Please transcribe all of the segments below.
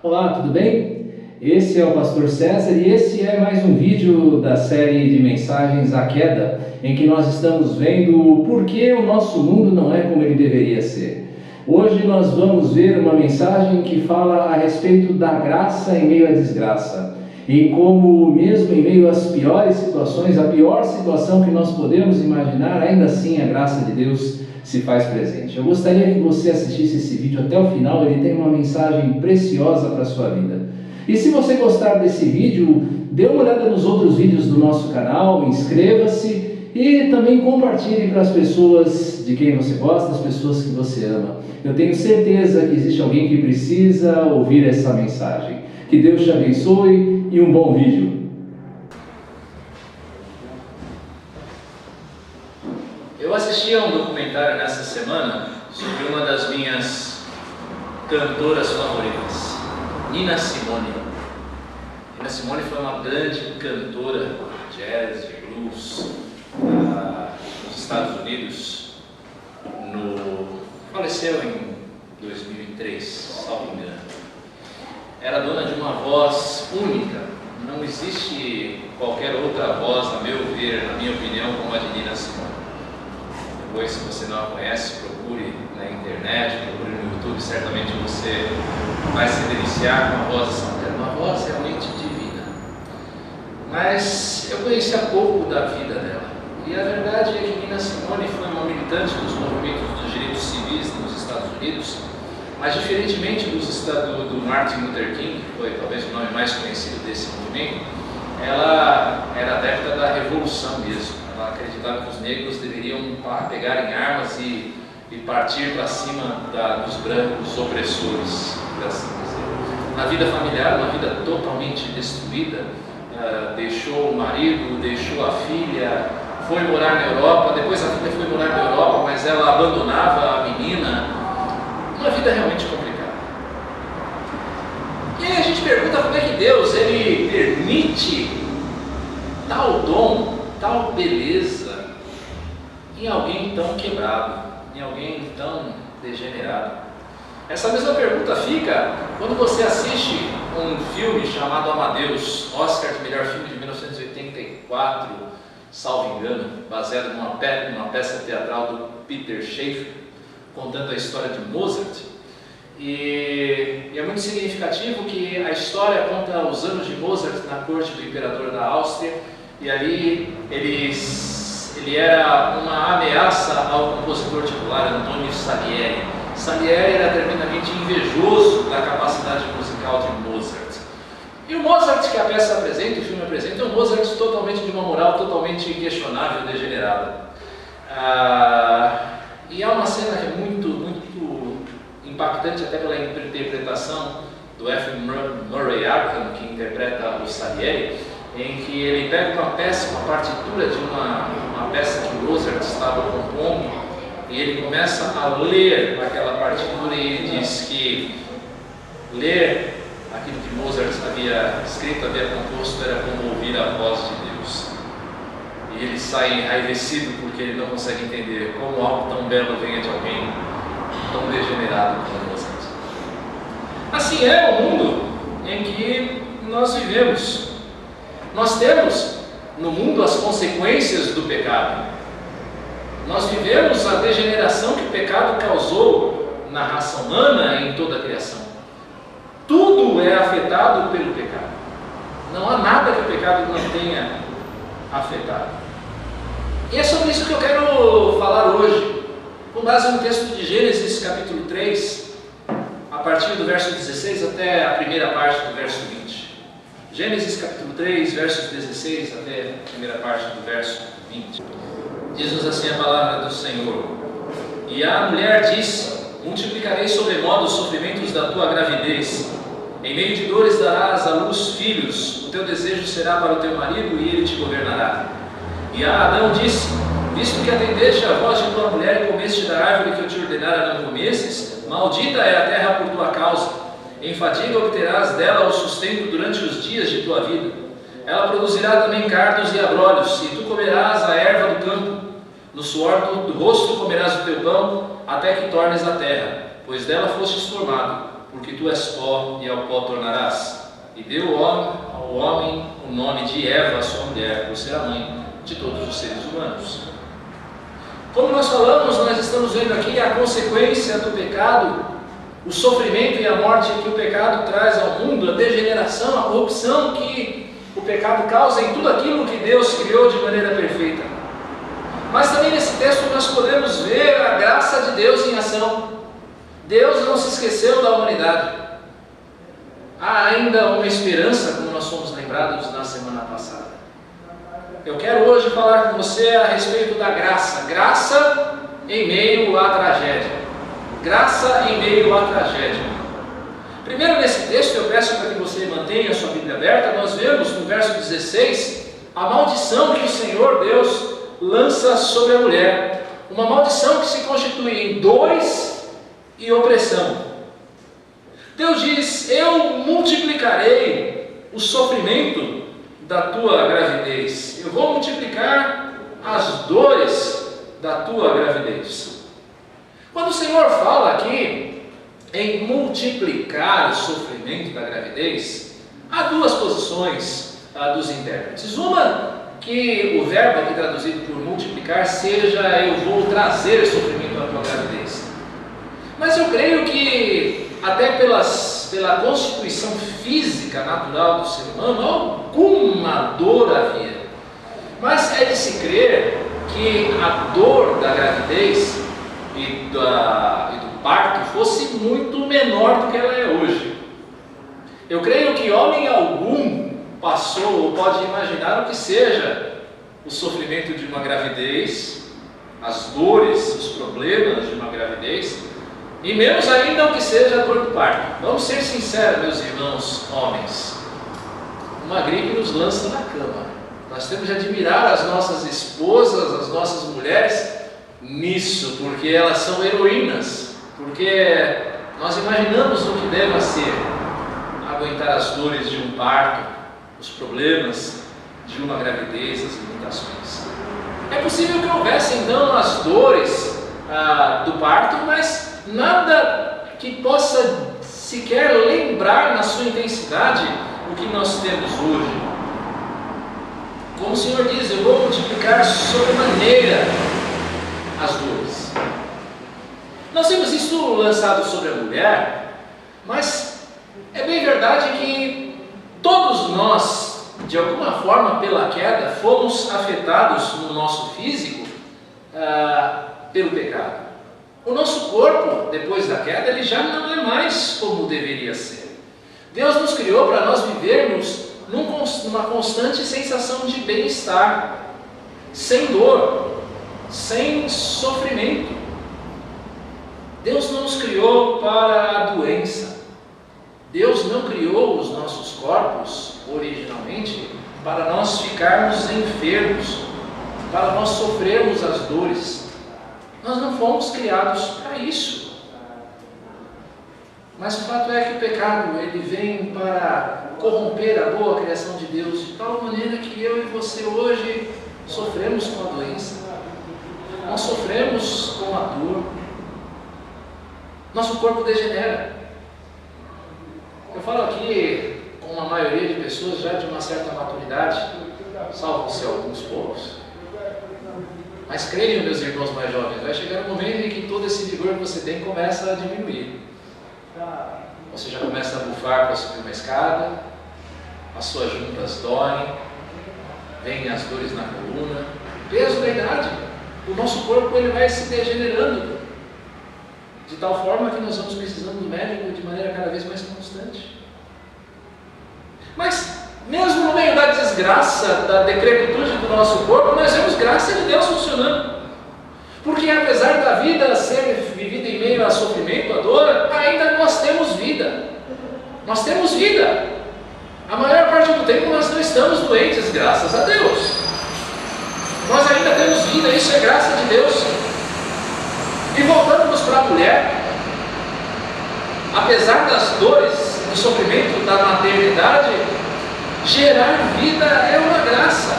Olá, tudo bem? Esse é o Pastor César e esse é mais um vídeo da série de mensagens A Queda, em que nós estamos vendo por que o nosso mundo não é como ele deveria ser. Hoje nós vamos ver uma mensagem que fala a respeito da graça em meio à desgraça, e como mesmo em meio às piores situações, a pior situação que nós podemos imaginar, ainda assim a graça de Deus se faz presente. Eu gostaria que você assistisse esse vídeo até o final, ele tem uma mensagem preciosa para a sua vida. E se você gostar desse vídeo, dê uma olhada nos outros vídeos do nosso canal, inscreva-se e também compartilhe para as pessoas de quem você gosta, as pessoas que você ama. Eu tenho certeza que existe alguém que precisa ouvir essa mensagem. Que Deus te abençoe e um bom vídeo. Eu assisti a um documentário nessa semana sobre uma das minhas cantoras favoritas, Nina Simone. Nina Simone foi uma grande cantora de jazz, de blues, nos Estados Unidos. Faleceu em 2003, salvo engano. Era dona de uma voz única. Não existe qualquer outra voz, a meu ver, na minha opinião, como a de Nina Simone. Depois, se você não a conhece, procure na internet, procure no YouTube, certamente você vai se deliciar com a voz dessa mulher, uma voz realmente divina. Mas eu conheci há pouco da vida dela, e a verdade é que Nina Simone foi uma militante dos movimentos dos direitos civis nos Estados Unidos, mas diferentemente do Martin Luther King, que foi talvez o nome mais conhecido desse movimento, ela era adepta da revolução mesmo. Ela acreditava que os negros deveriam pegar em armas e partir para cima dos brancos opressores, por assim dizer. Na vida familiar, uma vida totalmente destruída, deixou o marido, deixou a filha, foi morar na Europa, depois a filha foi morar na Europa, mas ela abandonava a menina. Uma vida realmente complicada. E aí a gente pergunta como é que Deus ele permite tal dom, tal beleza em alguém tão quebrado, em alguém tão degenerado. Essa mesma pergunta fica quando você assiste um filme chamado Amadeus, Oscar de melhor filme de 1984, salvo engano, baseado numa peça teatral do Peter Shaffer, contando a história de Mozart. E é muito significativo que a história conta os anos de Mozart na corte do imperador da Áustria, e ali ele era uma ameaça ao compositor titular Antonio Salieri. Salieri era tremendamente invejoso da capacidade musical de Mozart. E o Mozart que a peça apresenta, o filme apresenta, é um Mozart totalmente de uma moral totalmente questionável, degenerada. E há uma cena que é muito impactante até pela interpretação do F. Murray Abraham, que interpreta o Salieri, em que ele pega uma partitura de uma peça que Mozart estava compondo, e ele começa a ler aquela partitura e ele diz que ler aquilo que Mozart havia escrito, havia composto, era como ouvir a voz de Deus. E ele sai enraivecido porque ele não consegue entender como algo tão belo venha de alguém tão degenerado como Mozart. Assim é o mundo em que nós vivemos. Nós temos no mundo as consequências do pecado. Nós vivemos a degeneração que o pecado causou na raça humana e em toda a criação. Tudo é afetado pelo pecado. Não há nada que o pecado não tenha afetado. E é sobre isso que eu quero falar hoje, com base no texto de Gênesis capítulo 3, a partir do verso 16 até a primeira parte do verso 20. Gênesis capítulo 3, versos 16 até a primeira parte do verso 20. Diz-nos assim a palavra do Senhor: E a mulher disse: Multiplicarei sobremodo os sofrimentos da tua gravidez. Em meio de dores darás à luz filhos. O teu desejo será para o teu marido e ele te governará. E a Adão disse: Visto que atendeste a voz de tua mulher e comeste da árvore que eu te ordenara não comesses, maldita é a terra por tua causa. Em fadiga obterás dela o sustento durante os dias de tua vida. Ela produzirá também cardos e abrolhos, e tu comerás a erva do campo. No suor do rosto comerás o teu pão, até que tornes a terra, pois dela fostes formado, porque tu és pó e ao pó tornarás. E deu ao homem o nome de Eva, sua mulher, por ser a mãe de todos os seres humanos. Como nós falamos, nós estamos vendo aqui a consequência do pecado, o sofrimento e a morte que o pecado traz ao mundo, a degeneração, a corrupção que o pecado causa em tudo aquilo que Deus criou de maneira perfeita. Mas também nesse texto nós podemos ver a graça de Deus em ação. Deus não se esqueceu da humanidade. Há ainda uma esperança, como nós fomos lembrados na semana passada. Eu quero hoje falar com você a respeito da graça. Graça em meio à tragédia. Graça em meio à tragédia. Primeiro, nesse texto, eu peço para que você mantenha a sua Bíblia aberta. Nós vemos no verso 16 a maldição que o Senhor Deus lança sobre a mulher. Uma maldição que se constitui em dores e opressão. Deus diz: eu multiplicarei o sofrimento da tua gravidez. Eu vou multiplicar as dores da tua gravidez. Quando o Senhor fala aqui em multiplicar o sofrimento da gravidez, há duas posições dos intérpretes. Uma, que o verbo aqui traduzido por multiplicar seja eu vou trazer sofrimento à tua gravidez. Mas eu creio que até pela constituição física natural do ser humano, alguma dor havia. Mas é de se crer que a dor da gravidez e do parto fosse muito menor do que ela é hoje. Eu creio que homem algum passou ou pode imaginar o que seja o sofrimento de uma gravidez, as dores, os problemas de uma gravidez, e menos ainda o que seja a dor do parto. Vamos ser sinceros, meus irmãos homens. Uma gripe nos lança na cama. Nós temos de admirar as nossas esposas, as nossas mulheres nisso, porque elas são heroínas, porque nós imaginamos o que deve ser aguentar as dores de um parto, os problemas de uma gravidez, as limitações. É possível que houvesse então as dores do parto, mas nada que possa sequer lembrar na sua intensidade o que nós temos hoje. Como o Senhor diz, eu vou multiplicar sobremaneira as dores. Nós temos isso lançado sobre a mulher, mas é bem verdade que todos nós, de alguma forma pela queda, fomos afetados no nosso físico pelo pecado. O nosso corpo, depois da queda, ele já não é mais como deveria ser. Deus nos criou para nós vivermos numa constante sensação de bem-estar, sem dor, sem sofrimento. Deus não nos criou para a doença. Deus não criou os nossos corpos, originalmente, para nós ficarmos enfermos, para nós sofrermos as dores. Nós não fomos criados para isso. Mas o fato é que o pecado, ele vem para corromper a boa criação de Deus, de tal maneira que eu e você hoje sofremos com a doença. Nós sofremos com a dor. Nosso corpo degenera. Eu falo aqui com uma maioria de pessoas já de uma certa maturidade, salvo-se alguns poucos. Mas creiam, meus irmãos mais jovens, vai chegar um momento em que todo esse vigor que você tem começa a diminuir. Você já começa a bufar para subir uma escada, as suas juntas doem, vêm as dores na coluna, peso da idade. O nosso corpo ele vai se degenerando, de tal forma que nós vamos precisando do médico de maneira cada vez mais constante. Mas, mesmo no meio da desgraça, da decrepitude do nosso corpo, nós vemos graça de Deus funcionando. Porque apesar da vida ser vivida em meio a sofrimento, a dor, ainda nós temos vida. Nós temos vida. A maior parte do tempo nós não estamos doentes, graças a Deus. Nós ainda temos vida, isso é graça de Deus. E voltando-nos para a mulher, apesar das dores, do sofrimento da maternidade, gerar vida é uma graça.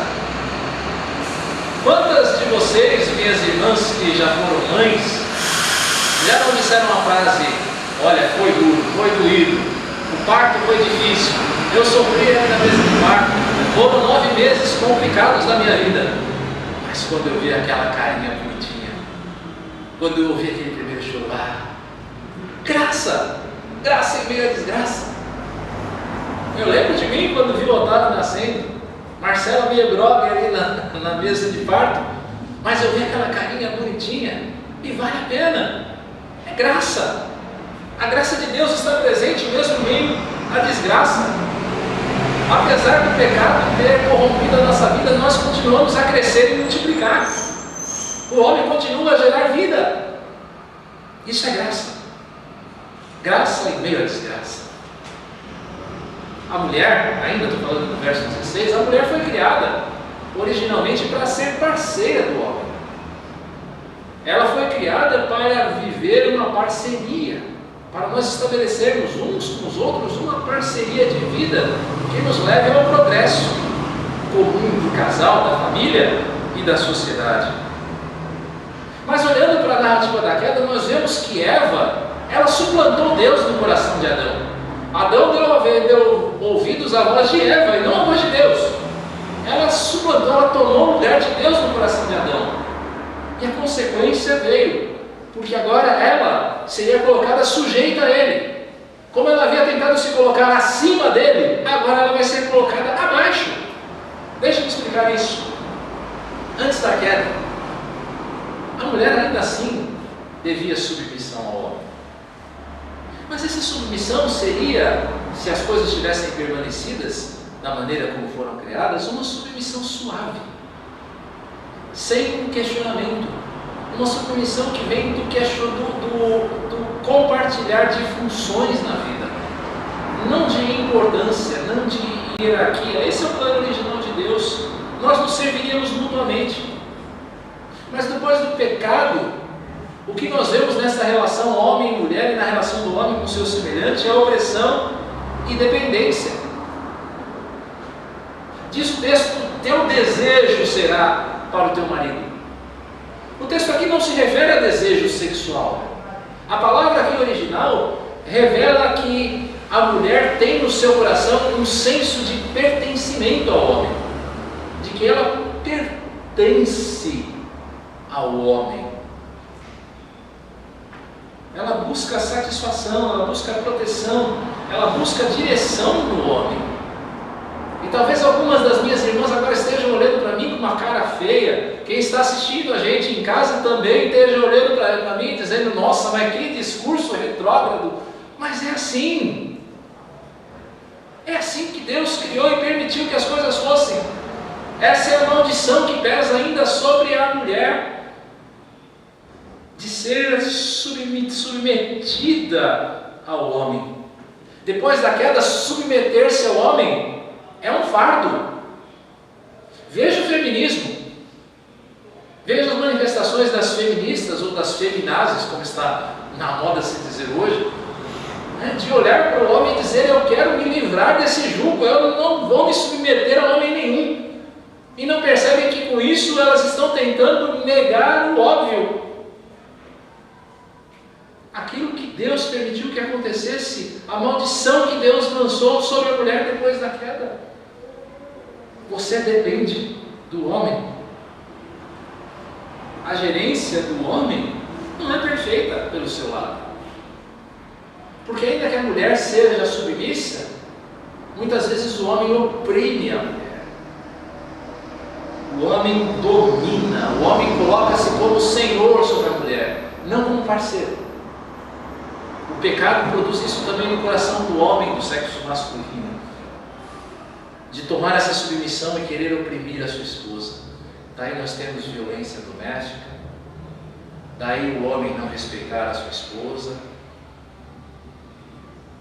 Quantas de vocês, minhas irmãs que já foram mães, já não disseram uma frase: olha, foi duro, foi doído, o parto foi difícil, eu sofri ainda mesmo no parto, foram 9 meses complicados da minha vida, mas quando eu vi aquela carinha bonitinha, quando eu ouvi aquele primeiro choro, graça, graça em meio à desgraça. Eu lembro de mim quando vi o Otávio nascendo, Marcela meio grogue ali na mesa de parto, mas eu vi aquela carinha bonitinha e vale a pena, é graça. A graça de Deus está presente mesmo em meio à desgraça. Apesar do pecado ter corrompido a nossa vida, nós continuamos a crescer e multiplicar. O homem continua a gerar vida. Isso é graça. Graça em meio à desgraça. A mulher, ainda estou falando do verso 16, a mulher foi criada originalmente para ser parceira do homem. Ela foi criada para viver uma parceria, para nós estabelecermos uns com os outros uma parceria de vida que nos leve ao progresso comum do casal, da família e da sociedade. Mas olhando para a narrativa da queda, nós vemos que Eva, ela suplantou Deus no coração de Adão. Adão deu ouvidos à voz de Eva e não à voz de Deus. Ela suplantou, ela tomou o lugar de Deus no coração de Adão. E a consequência veio, porque agora ela seria colocada sujeita a ele. Como ela havia tentado se colocar acima dele, agora ela vai ser colocada abaixo. Deixa-me explicar isso. Antes da queda, a mulher ainda assim devia submissão ao homem. Mas essa submissão seria, se as coisas tivessem permanecidas da maneira como foram criadas, uma submissão suave, sem questionamento, uma submissão que vem do compartilhar de funções na vida, não de importância, não de hierarquia. Esse é o plano original de Deus. Nós nos serviríamos mutuamente. Mas depois do pecado, o que nós vemos nessa relação homem e mulher e na relação do homem com o seu semelhante é a opressão e dependência. Diz o texto: teu desejo será para o teu marido. O texto aqui não se refere a desejo sexual. A palavra aqui original revela que a mulher tem no seu coração um senso de pertencimento ao homem, de que ela pertence ao homem. Ela busca satisfação, ela busca proteção, ela busca direção no homem. E talvez algumas das minhas irmãs agora estejam olhando para mim com uma cara feia. Quem está assistindo a gente em casa também esteja olhando para mim dizendo: nossa, mas que discurso retrógrado. Mas é assim. É assim que Deus criou e permitiu que as coisas fossem. Essa é a maldição que pesa ainda sobre a mulher, de ser submetida ao homem. Depois da queda, submeter-se ao homem é um fardo. Veja o feminismo, veja as manifestações das feministas ou das feminazes, como está na moda se dizer hoje, de olhar para o homem e dizer: eu quero me livrar desse jugo, eu não vou me submeter a homem nenhum. E não percebem que com isso elas estão tentando negar o óbvio. Aquilo que Deus permitiu que acontecesse, a maldição que Deus lançou sobre a mulher depois da queda. Você depende do homem. A gerência do homem não é perfeita pelo seu lado. Porque ainda que a mulher seja submissa, muitas vezes o homem oprime a mulher. O homem domina, o homem coloca-se como senhor sobre a mulher, não como parceiro. O pecado produz isso também no coração do homem do sexo masculino, de tomar essa submissão e querer oprimir a sua esposa. Daí nós temos violência doméstica, daí o homem não respeitar a sua esposa.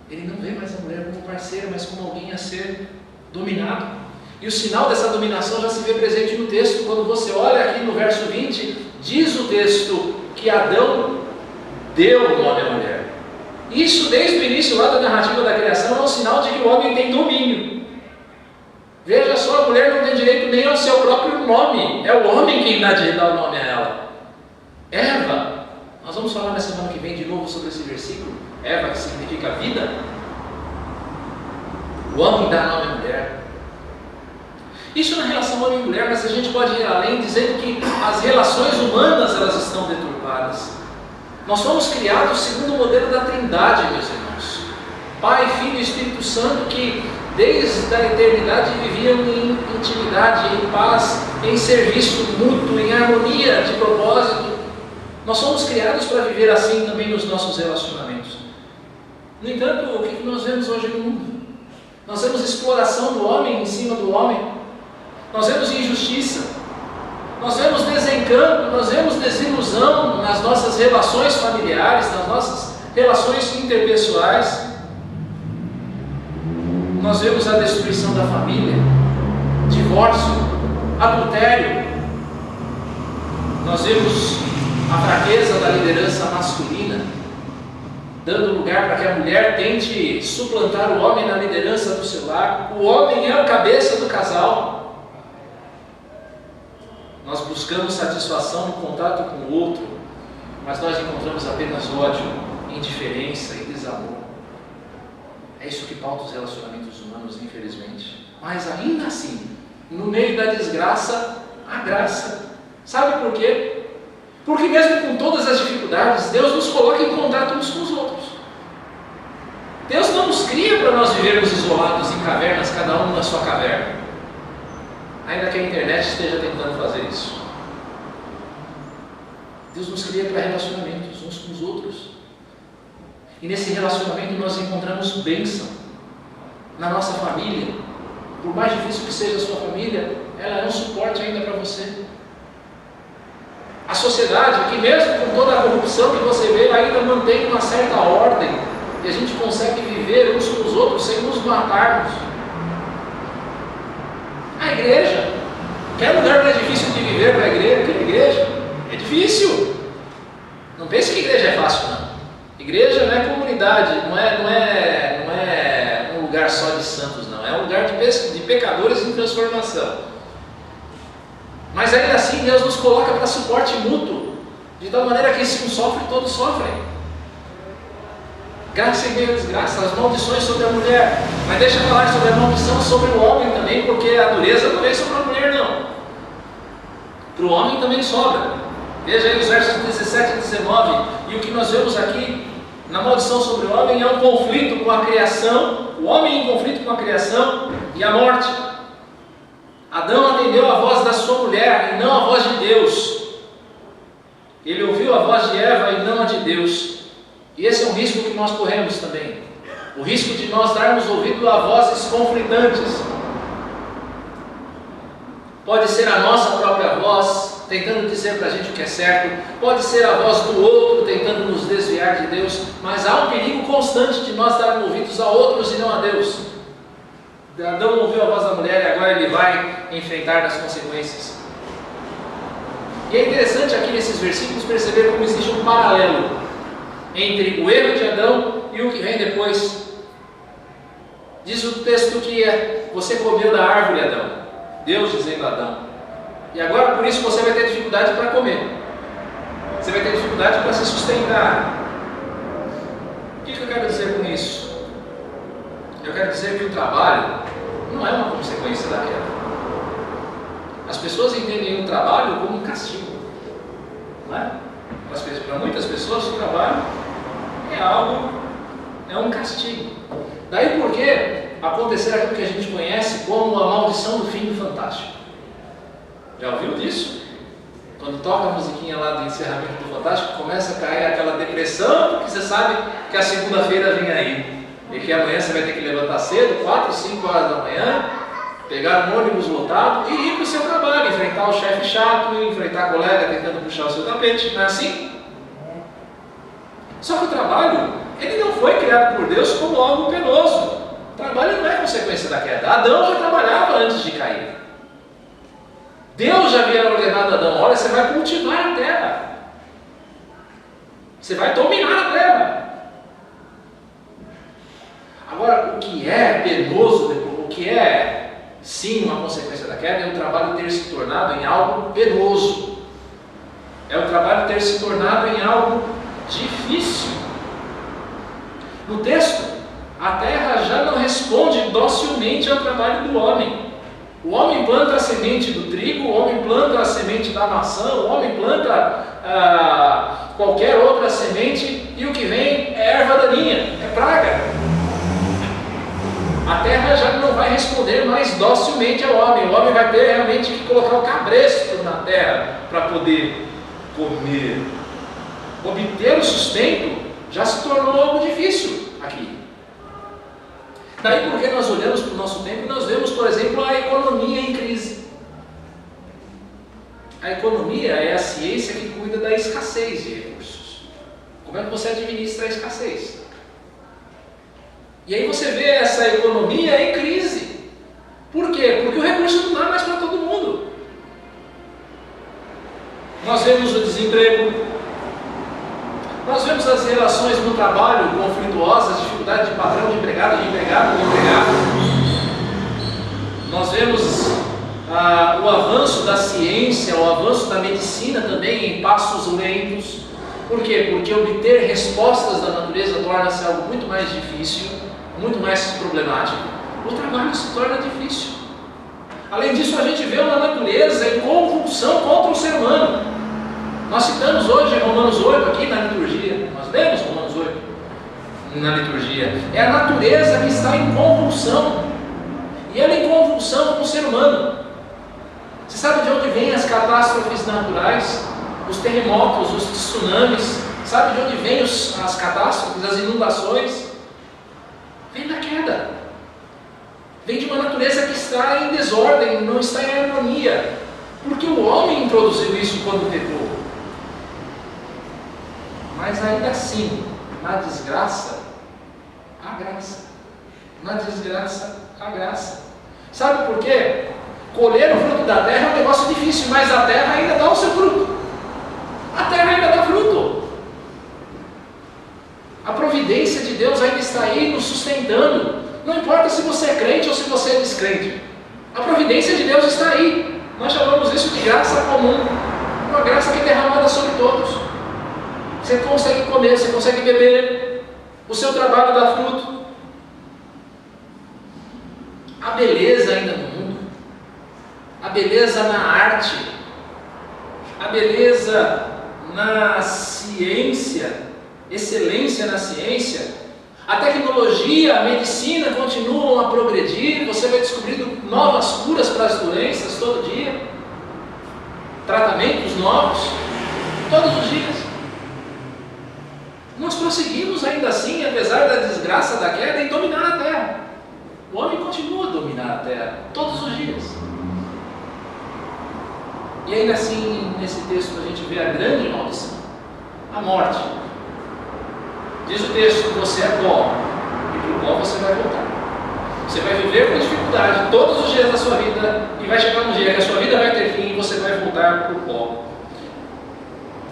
Ele não vê mais a mulher como parceira, mas como alguém a ser dominado. E o sinal dessa dominação já se vê presente no texto. Quando você olha aqui no verso 20, diz o texto que Adão deu o nome à mulher. Isso desde o início lá da narrativa da criação é um sinal de que o homem tem domínio. Veja só, a mulher não tem direito nem ao seu próprio nome. É o homem quem dá direito ao nome a ela. Eva. Nós vamos falar na semana que vem de novo sobre esse versículo. Eva, que significa vida. O homem dá nome à mulher. Isso na relação homem e mulher, mas a gente pode ir além dizendo que as relações humanas elas estão deturpadas. Nós fomos criados segundo o modelo da Trindade, meus irmãos. Pai, Filho e Espírito Santo que desde a eternidade viviam em intimidade, em paz, em serviço mútuo, em harmonia de propósito. Nós somos criados para viver assim também nos nossos relacionamentos. No entanto, o que nós vemos hoje no mundo? Nós vemos exploração do homem em cima do homem. Nós vemos injustiça. Nós vemos desencanto, nós vemos desilusão nas nossas relações familiares, nas nossas relações interpessoais. Nós vemos a destruição da família, divórcio, adultério. Nós vemos a fraqueza da liderança masculina, dando lugar para que a mulher tente suplantar o homem na liderança do seu lar. O homem é o cabeça do casal. Nós buscamos satisfação no contato com o outro, mas nós encontramos apenas ódio, indiferença e desamor. É isso que pauta os relacionamentos humanos, infelizmente. Mas ainda assim, no meio da desgraça, há graça. Sabe por quê? Porque mesmo com todas as dificuldades, Deus nos coloca em contato uns com os outros. Deus não nos cria para nós vivermos isolados em cavernas, cada um na sua caverna. Ainda que a internet esteja tentando fazer isso. Deus nos cria para relacionamentos uns com os outros. E nesse relacionamento nós encontramos bênção. Na nossa família, por mais difícil que seja a sua família, ela é um suporte ainda para você. A sociedade, que mesmo com toda a corrupção que você vê, ainda mantém uma certa ordem, e a gente consegue viver uns com os outros sem nos matarmos. A igreja, quer lugar mais difícil de viver para a igreja? Que igreja? É difícil. Não pense que igreja é fácil, não. Igreja não é comunidade, não é um lugar só de santos, não. É um lugar de pecadores em transformação. Mas ainda assim Deus nos coloca para suporte mútuo, de tal maneira que se um sofre, todos sofrem. Graça e meio desgraça, as maldições sobre a mulher. Mas deixa eu falar sobre a maldição sobre o homem também, porque a dureza não vem sobre a mulher, não. Para o homem também sobra. Veja aí os versos 17 e 19. E o que nós vemos aqui na maldição sobre o homem é um conflito com a criação, o homem em conflito com a criação e a morte. Adão atendeu a voz da sua mulher e não a voz de Deus. Ele ouviu a voz de Eva e não a de Deus. E esse é um risco que nós corremos também. O risco de nós darmos ouvido a vozes conflitantes. Pode ser a nossa própria voz, tentando dizer para a gente o que é certo. Pode ser a voz do outro, tentando nos desviar de Deus. Mas há um perigo constante de nós darmos ouvidos a outros e não a Deus. Adão ouviu a voz da mulher e agora ele vai enfrentar as consequências. E é interessante aqui nesses versículos perceber como existe um paralelo entre o erro de Adão e o que vem depois. Diz o texto que você comeu da árvore, Adão. Deus dizendo a Adão. E agora por isso você vai ter dificuldade para comer. Você vai ter dificuldade para se sustentar. O que eu quero dizer com isso? Eu quero dizer que o trabalho não é uma consequência da queda. As pessoas entendem o trabalho como um castigo. Não é? Para muitas pessoas o trabalho é um castigo. Daí porque acontecer aquilo que a gente conhece como a maldição do fim do Fantástico. Já ouviu disso? Quando toca a musiquinha lá do encerramento do Fantástico, começa a cair aquela depressão, porque você sabe que a segunda-feira vem aí. E que amanhã você vai ter que levantar cedo, 4, 5 horas da manhã, pegar um ônibus lotado e ir para o seu trabalho, enfrentar o chefe chato, enfrentar a colega tentando puxar o seu tapete, não é assim? Só que o trabalho, ele não foi criado por Deus como algo penoso. O trabalho não é consequência da queda. Adão já trabalhava antes de cair. Deus já havia ordenado a Adão: olha, você vai cultivar a terra. Você vai dominar a terra. Agora, o que é penoso, o que é sim, uma consequência da queda é o trabalho ter se tornado em algo penoso. É o trabalho ter se tornado em algo difícil. No texto, a terra já não responde docilmente ao trabalho do homem. O homem planta a semente do trigo, o homem planta a semente da maçã, o homem planta qualquer outra semente, e o que vem é erva daninha, é praga. A terra já não vai responder mais docilmente ao homem. O homem vai ter realmente que colocar o cabresto na terra para poder comer. Obter o sustento já se tornou algo difícil aqui. Daí porque nós olhamos para o nosso tempo e nós vemos, por exemplo, a economia em crise. A economia é a ciência que cuida da escassez de recursos. Como é que você administra a escassez? E aí você vê essa economia em crise. Por quê? Porque o recurso não dá mais para todo mundo. Nós vemos o desemprego, nós vemos as relações no trabalho conflituosas, dificuldade de patrão, de empregado, de empregado. Nós vemos o avanço da ciência, o avanço da medicina também em passos lentos. Por quê? Porque obter respostas da natureza torna-se algo muito mais difícil, muito mais problemático. O trabalho se torna difícil. Além disso, a gente vê uma natureza em convulsão contra o ser humano. Nós citamos hoje Romanos 8 aqui na liturgia. Nós lemos Romanos 8 na liturgia. É a natureza que está em convulsão. E ela em convulsão com o ser humano. Você sabe de onde vêm as catástrofes naturais? Os terremotos, os tsunamis. Sabe de onde vêm as catástrofes, as inundações? Vem da queda. Vem de uma natureza que está em desordem, não está em harmonia. Porque o homem introduziu isso quando pecou. Mas ainda assim, na desgraça, há graça. Na desgraça, há graça. Sabe por quê? Colher o fruto da terra é um negócio difícil, mas a terra ainda dá o seu fruto. A terra ainda dá fruto. A providência de Deus ainda está aí nos sustentando. Não importa se você é crente ou se você é descrente. A providência de Deus está aí. Nós chamamos isso de graça comum. Uma graça que é derramada sobre todos. Você consegue comer, você consegue beber. O seu trabalho dá fruto. A beleza ainda no mundo. A beleza na arte. A beleza na ciência. Excelência na ciência. A tecnologia, a medicina continuam a progredir. Você vai descobrindo novas curas para as doenças todo dia. Tratamentos novos todos os dias. Nós prosseguimos ainda assim, apesar da desgraça da queda, em dominar a terra. O homem continua a dominar a terra todos os dias. E ainda assim, nesse texto, a gente vê a grande maldição, a morte. Diz o texto: você é pó, e para o pó você vai voltar. Você vai viver com dificuldade todos os dias da sua vida, e vai chegar um dia que a sua vida vai ter fim e você vai voltar para o pó.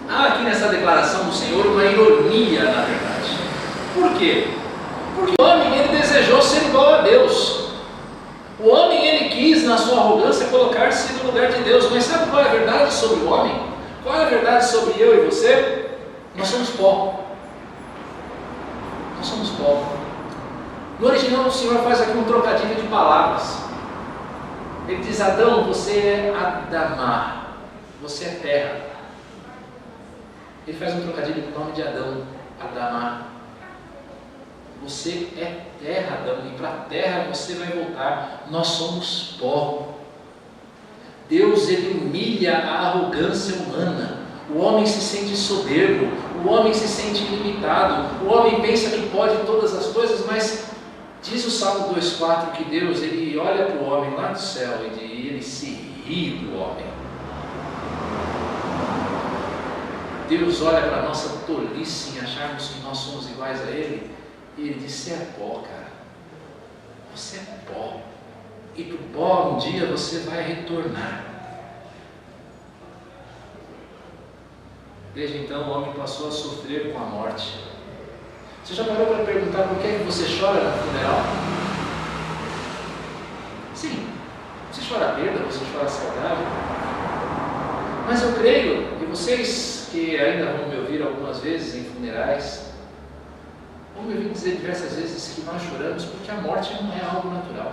Há aqui nessa declaração do Senhor uma ironia, na verdade. Por quê? Porque o homem, ele desejou ser igual a Deus. O homem, ele quis, na sua arrogância, colocar-se no lugar de Deus. Mas sabe qual é a verdade sobre o homem? Qual é a verdade sobre eu e você? Nós somos pó. Nós somos pó. No original, o Senhor faz aqui um trocadilho de palavras. Ele diz: Adão, você é Adamá. Você é terra. Ele faz um trocadilho com o nome de Adão, Adamá. Você é terra, Adão, e para a terra você vai voltar. Nós somos pó. Deus, ele humilha a arrogância humana. O homem se sente soberbo, o homem se sente limitado, o homem pensa que pode todas as coisas, mas diz o Salmo 2,4 que Deus, ele olha para o homem lá do céu e ele se ri do homem. Deus olha para a nossa tolice em acharmos que nós somos iguais a Ele, e Ele diz: você é pó, cara. Você é pó. E para o pó um dia você vai retornar. Desde então o homem passou a sofrer com a morte. Você já parou para perguntar por que você chora no funeral? Sim, Você chora a perda, você chora a saudade. Mas eu creio, e vocês que ainda vão me ouvir algumas vezes em funerais, vão me ouvir dizer diversas vezes que nós choramos porque a morte não é algo natural.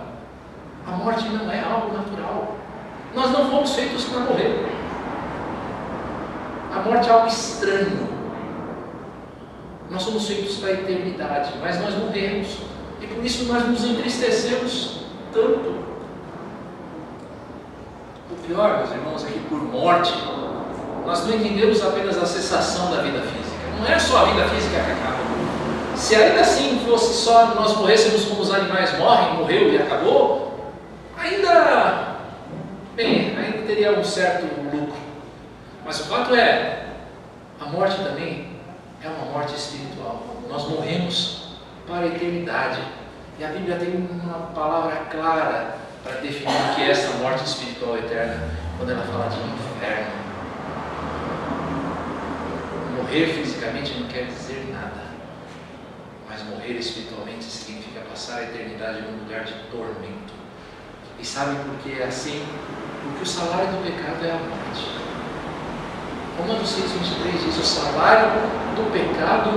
A morte não é algo natural. Nós não fomos feitos para morrer. A morte é algo estranho. Nós somos feitos para a eternidade, mas nós morremos. E por isso nós nos entristecemos tanto. O pior, meus irmãos, é que por morte, nós não entendemos apenas a cessação da vida física. Não é só a vida física que acaba. Se ainda assim fosse só nós morrêssemos como os animais morrem, morreu e acabou, ainda teria um certo lucro. Mas o fato é, a morte também é uma morte espiritual. Nós morremos para a eternidade. E a Bíblia tem uma palavra clara para definir o que é essa morte espiritual eterna, quando ela fala de inferno. Morrer fisicamente não quer dizer nada, mas morrer espiritualmente significa passar a eternidade num lugar de tormento. E sabe por que é assim? Porque o salário do pecado é a morte. Romanos 6,23 diz: o salário do pecado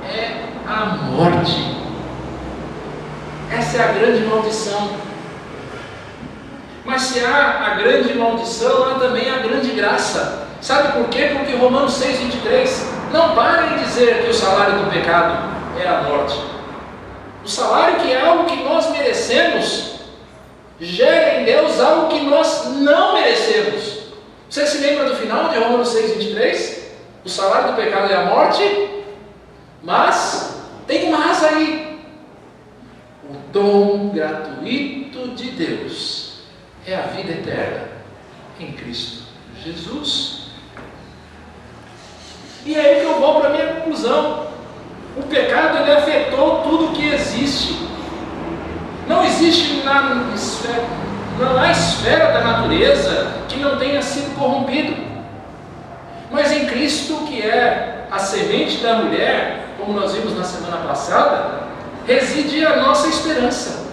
é a morte. Essa é a grande maldição. Mas se há a grande maldição, há também a grande graça. Sabe por quê? Porque Romanos 6,23 não para em dizer que o salário do pecado é a morte. O salário, que é algo que nós merecemos, gera em Deus algo que nós não merecemos. Você se lembra do final de Romanos 6,23? O salário do pecado é a morte, mas tem um mas aí. O dom gratuito de Deus é a vida eterna em Cristo Jesus. E é aí que eu vou para a minha conclusão. O pecado, ele afetou tudo que existe. Não existe na esfera da natureza que não tenha sido corrompido. Mas em Cristo, que é a semente da mulher, como nós vimos na semana passada, reside a nossa esperança.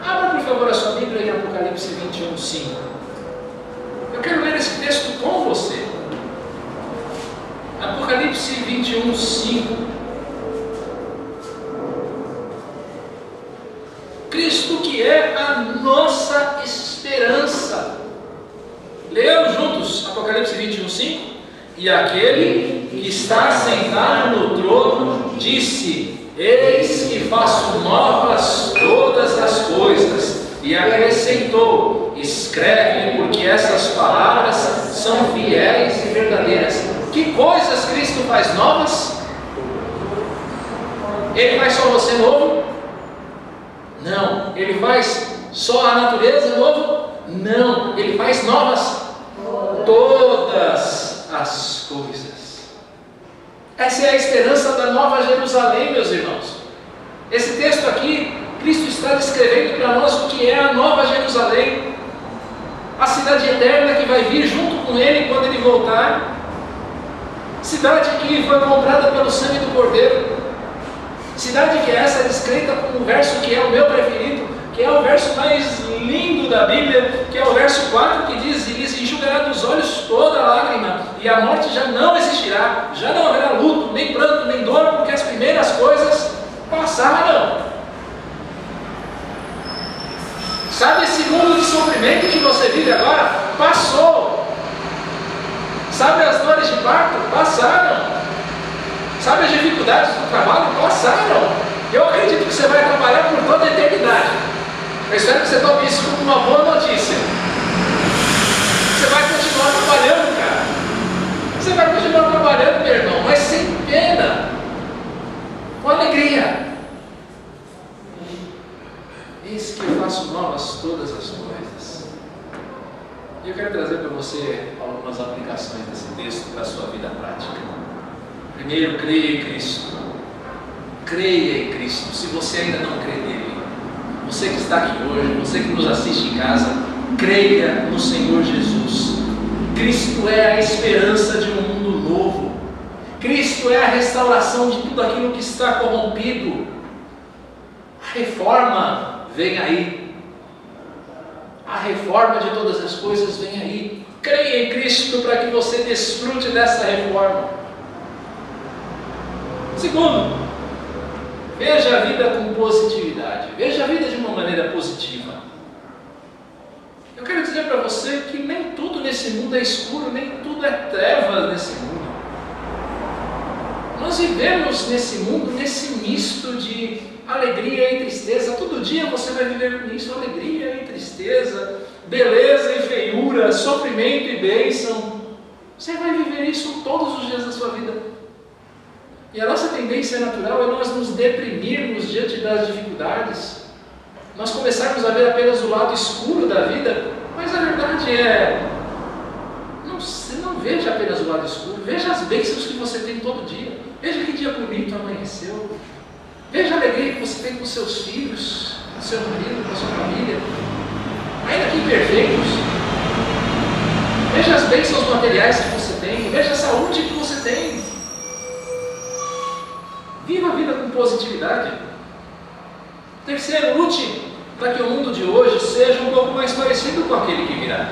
Abra, por favor, a sua Bíblia em Apocalipse 21:5. Eu quero ler esse texto com você. Apocalipse 21:5. Cristo, que é a nossa esperança. Leamos juntos Apocalipse 21:5. E aquele que está sentado no trono disse: eis que faço novas todas as coisas. E acrescentou: escreve, porque essas palavras são fiéis e verdadeiras. Que coisas Cristo faz novas? Ele faz só você novo? Não. Ele faz só a natureza novo? Não. Ele faz novas todas as coisas. Essa é a esperança da Nova Jerusalém, meus irmãos. Esse texto aqui, Cristo está descrevendo para nós o que é a Nova Jerusalém, a cidade eterna que vai vir junto com Ele quando Ele voltar, cidade que foi comprada pelo sangue do Cordeiro, cidade que é essa descrita com um verso que é o meu preferido, que é o verso mais lindo da Bíblia, que é o verso 4, que diz: e lhes enxugará dos olhos toda lágrima, e a morte já não existirá, já não haverá luto, nem pranto, nem dor, porque as primeiras coisas passaram. Sabe esse mundo de sofrimento que você vive agora? Passou. Sabe as dores de parto? Passaram. Sabe as dificuldades do trabalho? Passaram. Eu acredito que você vai trabalhar por toda a eternidade. Eu espero que você tome isso como uma boa notícia. Você vai continuar trabalhando, cara. Você vai continuar trabalhando, meu irmão, mas sem pena, com alegria. Eis que eu faço novas todas as coisas. E eu quero trazer para você algumas aplicações desse texto para a sua vida prática. Primeiro, creia em Cristo. Creia em Cristo. Se você ainda não crê nele, você que está aqui hoje, você que nos assiste em casa, creia no Senhor Jesus. Cristo é a esperança de um mundo novo. Cristo é a restauração de tudo aquilo que está corrompido. A reforma vem aí. A reforma de todas as coisas vem aí. Creia em Cristo para que você desfrute dessa reforma. Segundo, veja a vida com positividade. Veja a vida de uma maneira positiva. Eu quero dizer para você que nem tudo nesse mundo é escuro, nem tudo é trevas nesse mundo. Nós vivemos nesse mundo, nesse misto de alegria e tristeza. Todo dia você vai viver nisso, alegria e tristeza, beleza e feiura, sofrimento e bênção. Você vai viver isso todos os dias da sua vida. E a nossa tendência natural é nós nos deprimirmos diante das dificuldades. Nós começarmos a ver apenas o lado escuro da vida, mas a verdade é, não veja apenas o lado escuro, veja as bênçãos que você tem todo dia. Veja que dia bonito amanheceu. Veja a alegria que você tem com seus filhos, com seu marido, com a sua família, ainda que imperfeitos. Veja as bênçãos materiais que você tem, veja a saúde que você tem. Viva a vida com positividade. Terceiro, lute para que o mundo de hoje seja um pouco mais parecido com aquele que virá.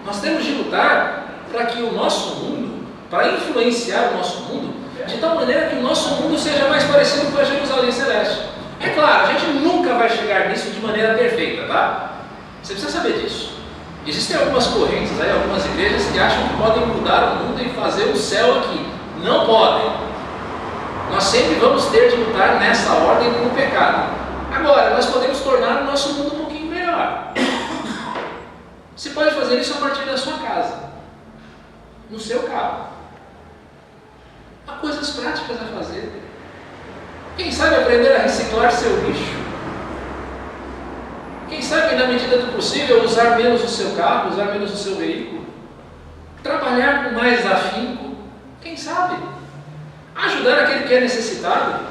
Nós temos de lutar para que o nosso mundo, para influenciar o nosso mundo, de tal maneira que o nosso mundo seja mais parecido com a Jerusalém Celeste. É claro, a gente nunca vai chegar nisso de maneira perfeita, tá? Você precisa saber disso. Existem algumas correntes aí, algumas igrejas que acham que podem mudar o mundo e fazer o céu aqui. Não podem. Nós sempre vamos ter de lutar nessa ordem com o pecado. Agora, nós podemos tornar o nosso mundo um pouquinho melhor. Você pode fazer isso a partir da sua casa, no seu carro. Há coisas práticas a fazer. Quem sabe aprender a reciclar seu lixo? Quem sabe, na medida do possível, usar menos o seu carro, usar menos o seu veículo? Trabalhar com mais afinco? Quem sabe? Ajudar aquele que é necessitado?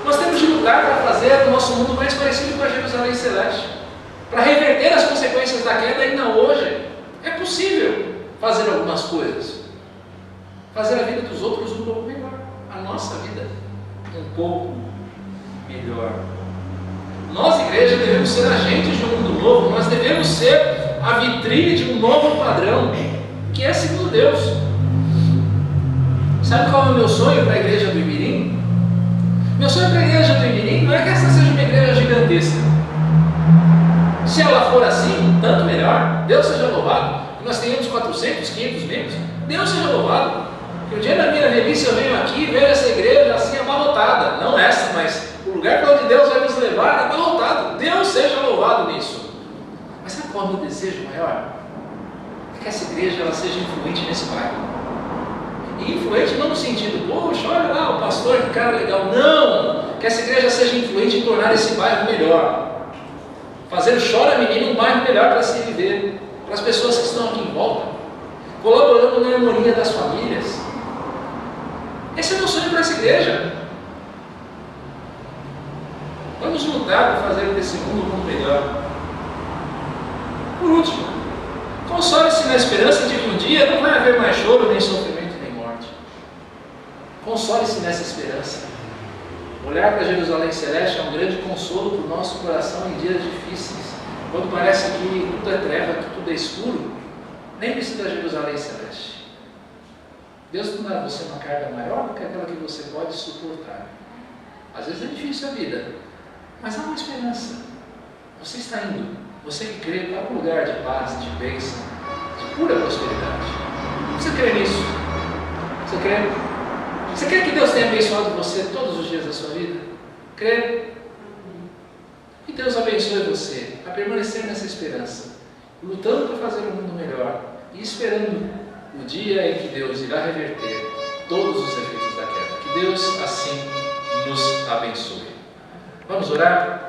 Nós temos de lutar para fazer o nosso mundo mais parecido com a Jerusalém Celeste, para reverter as consequências da queda ainda hoje. É possível fazer algumas coisas, fazer a vida dos outros um pouco melhor, a nossa vida um pouco melhor. Nós, igreja, devemos ser agentes de um mundo novo. Nós devemos ser a vitrine de um novo padrão, que é segundo Deus. Sabe qual é o meu sonho para a igreja do Imirim? Meu sonho para a igreja do Imirim não é que essa seja uma igreja gigantesca. Se ela for assim, tanto melhor. Deus seja louvado. Que nós tenhamos 400, 500 membros. Deus seja louvado. Que um dia na minha velhice eu venho aqui e vejo essa igreja assim abarrotada. Não essa, mas o lugar para onde Deus vai nos levar é abarrotado. Deus seja louvado nisso. Mas sabe qual é o meu desejo maior? É que essa igreja ela seja influente nesse bairro. E influente não no sentido, poxa, olha lá o pastor, que cara legal. Não! Que essa igreja seja influente em tornar esse bairro melhor. Fazer o Chora Menino um bairro melhor para se viver. Para as pessoas que estão aqui em volta. Colaborando na harmonia das famílias. Esse é o meu sonho para essa igreja. Vamos lutar para fazer desse mundo um mundo melhor. Por último, console-se na esperança de que um dia não vai haver mais choro, nem sofrimento, nem morte. Console-se nessa esperança. Olhar para Jerusalém Celeste é um grande consolo para o nosso coração em dias difíceis. Quando parece que tudo é treva, que tudo é escuro, lembre-se da Jerusalém Celeste. Deus não dá a você uma carga maior do que aquela que você pode suportar. Às vezes é difícil a vida, mas há uma esperança. Você está indo, você que crê, para um lugar de paz, de bênção, de pura prosperidade. Você crê nisso? Você crê? Você crê que Deus tenha abençoado você todos os dias da sua vida? Crê? Que Deus abençoe você a permanecer nessa esperança, lutando para fazer um mundo melhor e esperando o dia em que Deus irá reverter todos os efeitos da queda. Que Deus assim nos abençoe. Vamos orar?